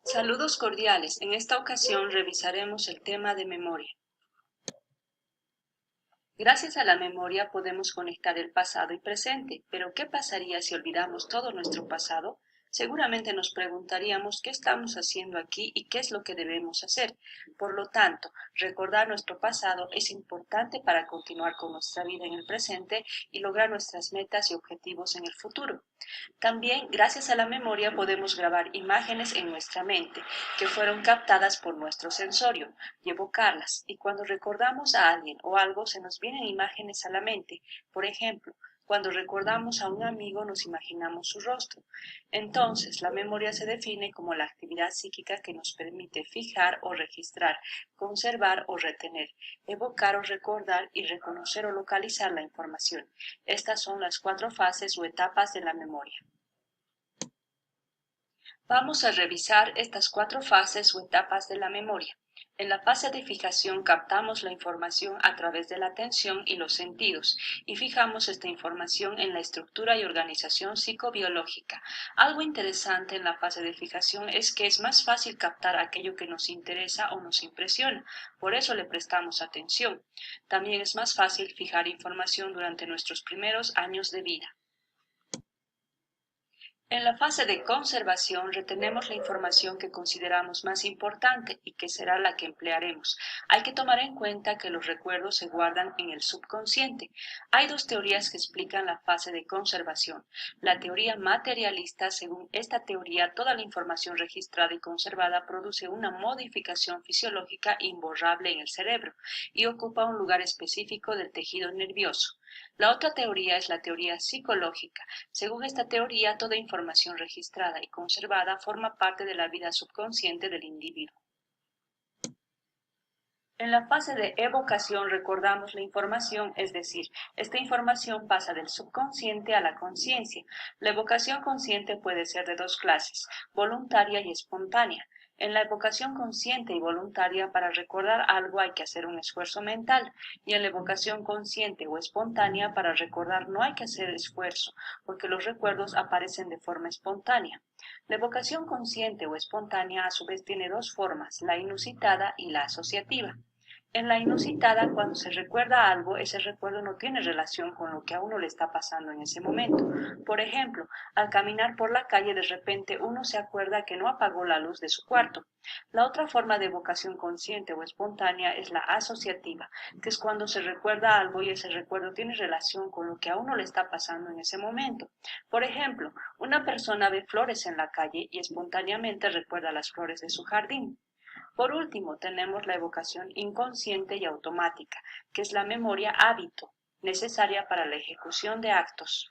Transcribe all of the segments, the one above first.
Saludos cordiales. En esta ocasión revisaremos el tema de memoria. Gracias a la memoria podemos conectar el pasado y presente, pero ¿qué pasaría si olvidamos todo nuestro pasado? Seguramente nos preguntaríamos qué estamos haciendo aquí y qué es lo que debemos hacer. Por lo tanto, recordar nuestro pasado es importante para continuar con nuestra vida en el presente y lograr nuestras metas y objetivos en el futuro. También, gracias a la memoria, podemos grabar imágenes en nuestra mente que fueron captadas por nuestro sensorio y evocarlas. Y cuando recordamos a alguien o algo, se nos vienen imágenes a la mente. Por ejemplo, cuando recordamos a un amigo, nos imaginamos su rostro. Entonces, la memoria se define como la actividad psíquica que nos permite fijar o registrar, conservar o retener, evocar o recordar y reconocer o localizar la información. Estas son las 4 fases o etapas de la memoria. Vamos a revisar estas 4 fases o etapas de la memoria. En la fase de fijación captamos la información a través de la atención y los sentidos y fijamos esta información en la estructura y organización psicobiológica. Algo interesante en la fase de fijación es que es más fácil captar aquello que nos interesa o nos impresiona, por eso le prestamos atención. También es más fácil fijar información durante nuestros primeros años de vida. En la fase de conservación retenemos la información que consideramos más importante y que será la que emplearemos. Hay que tomar en cuenta que los recuerdos se guardan en el subconsciente. Hay 2 teorías que explican la fase de conservación. La teoría materialista, según esta teoría, toda la información registrada y conservada produce una modificación fisiológica imborrable en el cerebro y ocupa un lugar específico del tejido nervioso. La otra teoría es la teoría psicológica. Según esta teoría, toda información registrada y conservada forma parte de la vida subconsciente del individuo. En la fase de evocación recordamos la información, es decir, esta información pasa del subconsciente a la conciencia. La evocación consciente puede ser de 2 clases, voluntaria y espontánea. En la evocación consciente y voluntaria, para recordar algo hay que hacer un esfuerzo mental, y en la evocación consciente o espontánea, para recordar no hay que hacer esfuerzo, porque los recuerdos aparecen de forma espontánea. La evocación consciente o espontánea a su vez tiene 2 formas, la inusitada y la asociativa. En la inusitada, cuando se recuerda algo, ese recuerdo no tiene relación con lo que a uno le está pasando en ese momento. Por ejemplo, al caminar por la calle de repente uno se acuerda que no apagó la luz de su cuarto. La otra forma de evocación consciente o espontánea es la asociativa, que es cuando se recuerda algo y ese recuerdo tiene relación con lo que a uno le está pasando en ese momento. Por ejemplo, una persona ve flores en la calle y espontáneamente recuerda las flores de su jardín. Por último, tenemos la evocación inconsciente y automática, que es la memoria hábito, necesaria para la ejecución de actos.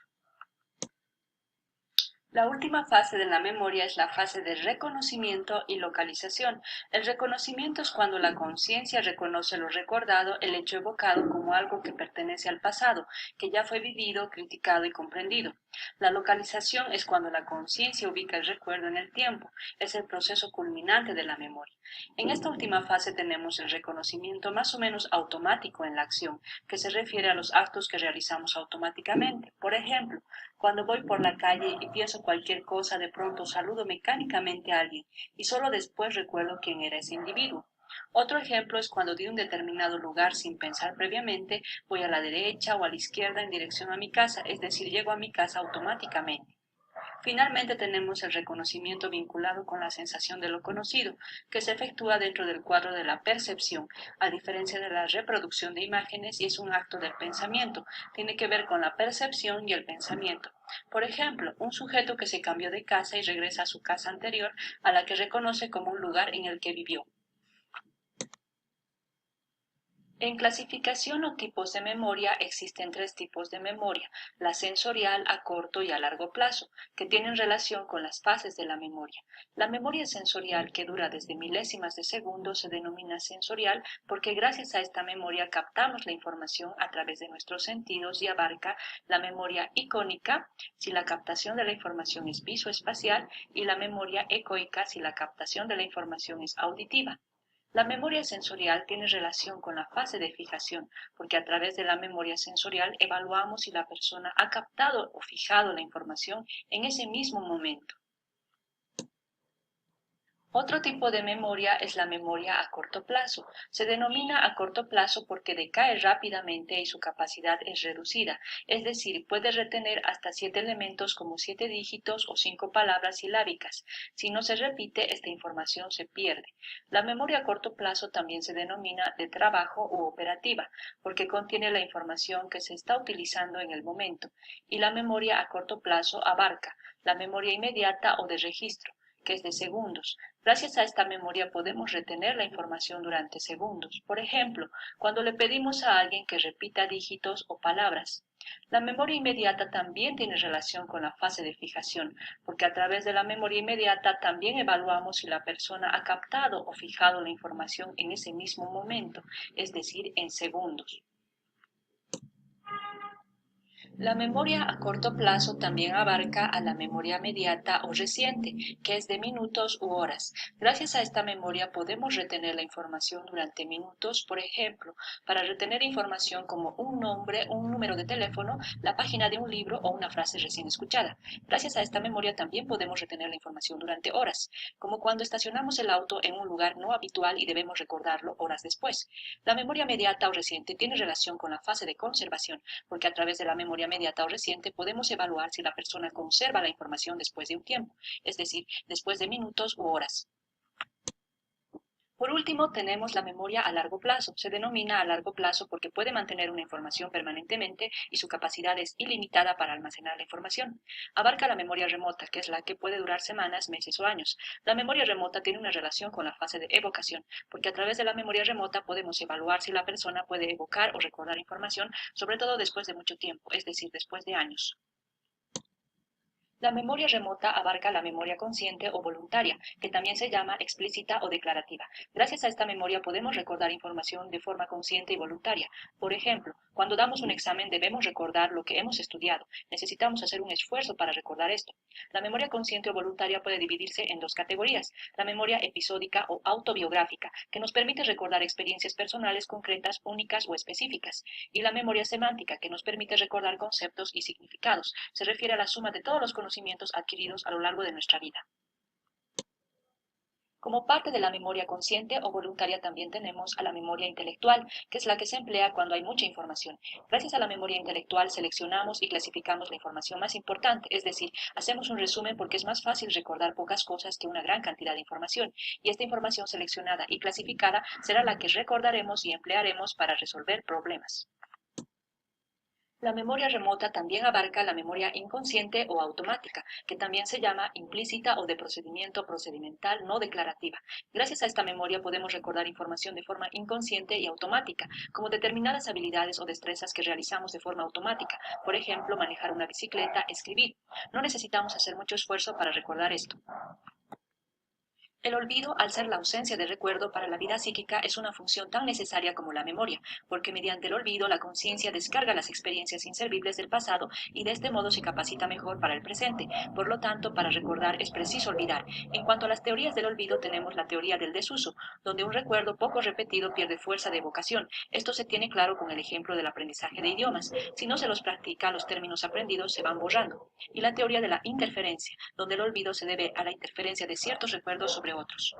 La última fase de la memoria es la fase de reconocimiento y localización. El reconocimiento es cuando la conciencia reconoce lo recordado, el hecho evocado, como algo que pertenece al pasado, que ya fue vivido, criticado y comprendido. La localización es cuando la conciencia ubica el recuerdo en el tiempo. Es el proceso culminante de la memoria. En esta última fase tenemos el reconocimiento más o menos automático en la acción, que se refiere a los actos que realizamos automáticamente. Por ejemplo, cuando voy por la calle y pienso cualquier cosa, de pronto saludo mecánicamente a alguien y solo después recuerdo quién era ese individuo. Otro ejemplo es cuando de un determinado lugar sin pensar previamente voy a la derecha o a la izquierda en dirección a mi casa, es decir, llego a mi casa automáticamente. Finalmente tenemos el reconocimiento vinculado con la sensación de lo conocido, que se efectúa dentro del cuadro de la percepción, a diferencia de la reproducción de imágenes y es un acto del pensamiento, tiene que ver con la percepción y el pensamiento. Por ejemplo, un sujeto que se cambió de casa y regresa a su casa anterior, a la que reconoce como un lugar en el que vivió. En clasificación o tipos de memoria existen 3 tipos de memoria, la sensorial a corto y a largo plazo, que tienen relación con las fases de la memoria. La memoria sensorial, que dura desde milésimas de segundo, se denomina sensorial porque gracias a esta memoria captamos la información a través de nuestros sentidos y abarca la memoria icónica si la captación de la información es visoespacial y la memoria ecoica si la captación de la información es auditiva. La memoria sensorial tiene relación con la fase de fijación, porque a través de la memoria sensorial evaluamos si la persona ha captado o fijado la información en ese mismo momento. Otro tipo de memoria es la memoria a corto plazo. Se denomina a corto plazo porque decae rápidamente y su capacidad es reducida, es decir, puede retener hasta 7 elementos como 7 dígitos o 5 palabras silábicas. Si no se repite, esta información se pierde. La memoria a corto plazo también se denomina de trabajo u operativa, porque contiene la información que se está utilizando en el momento. Y la memoria a corto plazo abarca la memoria inmediata o de registro, que es de segundos. Gracias a esta memoria podemos retener la información durante segundos. Por ejemplo, cuando le pedimos a alguien que repita dígitos o palabras. La memoria inmediata también tiene relación con la fase de fijación, porque a través de la memoria inmediata también evaluamos si la persona ha captado o fijado la información en ese mismo momento, es decir, en segundos. La memoria a corto plazo también abarca a la memoria mediata o reciente, que es de minutos u horas. Gracias a esta memoria podemos retener la información durante minutos, por ejemplo, para retener información como un nombre, un número de teléfono, la página de un libro o una frase recién escuchada. Gracias a esta memoria también podemos retener la información durante horas, como cuando estacionamos el auto en un lugar no habitual y debemos recordarlo horas después. La memoria mediata o reciente tiene relación con la fase de conservación, porque a través de la memoria inmediata o reciente podemos evaluar si la persona conserva la información después de un tiempo, es decir, después de minutos u horas. Por último, tenemos la memoria a largo plazo. Se denomina a largo plazo porque puede mantener una información permanentemente y su capacidad es ilimitada para almacenar la información. Abarca la memoria remota, que es la que puede durar semanas, meses o años. La memoria remota tiene una relación con la fase de evocación, porque a través de la memoria remota podemos evaluar si la persona puede evocar o recordar información, sobre todo después de mucho tiempo, es decir, después de años. La memoria remota abarca la memoria consciente o voluntaria, que también se llama explícita o declarativa. Gracias a esta memoria podemos recordar información de forma consciente y voluntaria. Por ejemplo, cuando damos un examen debemos recordar lo que hemos estudiado. Necesitamos hacer un esfuerzo para recordar esto. La memoria consciente o voluntaria puede dividirse en dos categorías. La memoria episódica o autobiográfica, que nos permite recordar experiencias personales concretas, únicas o específicas. Y la memoria semántica, que nos permite recordar conceptos y significados. Se refiere a la suma de todos los conocimientos adquiridos a lo largo de nuestra vida. Como parte de la memoria consciente o voluntaria también tenemos a la memoria intelectual, que es la que se emplea cuando hay mucha información. Gracias a la memoria intelectual seleccionamos y clasificamos la información más importante, es decir, hacemos un resumen porque es más fácil recordar pocas cosas que una gran cantidad de información, y esta información seleccionada y clasificada será la que recordaremos y emplearemos para resolver problemas. La memoria remota también abarca la memoria inconsciente o automática, que también se llama implícita o de procedimiento procedimental no declarativa. Gracias a esta memoria podemos recordar información de forma inconsciente y automática, como determinadas habilidades o destrezas que realizamos de forma automática, por ejemplo, manejar una bicicleta, escribir. No necesitamos hacer mucho esfuerzo para recordar esto. El olvido, al ser la ausencia de recuerdo para la vida psíquica, es una función tan necesaria como la memoria, porque mediante el olvido la conciencia descarga las experiencias inservibles del pasado y de este modo se capacita mejor para el presente. Por lo tanto, para recordar es preciso olvidar. En cuanto a las teorías del olvido, tenemos la teoría del desuso, donde un recuerdo poco repetido pierde fuerza de evocación. Esto se tiene claro con el ejemplo del aprendizaje de idiomas. Si no se los practica, los términos aprendidos se van borrando. Y la teoría de la interferencia, donde el olvido se debe a la interferencia de ciertos recuerdos sobre otros.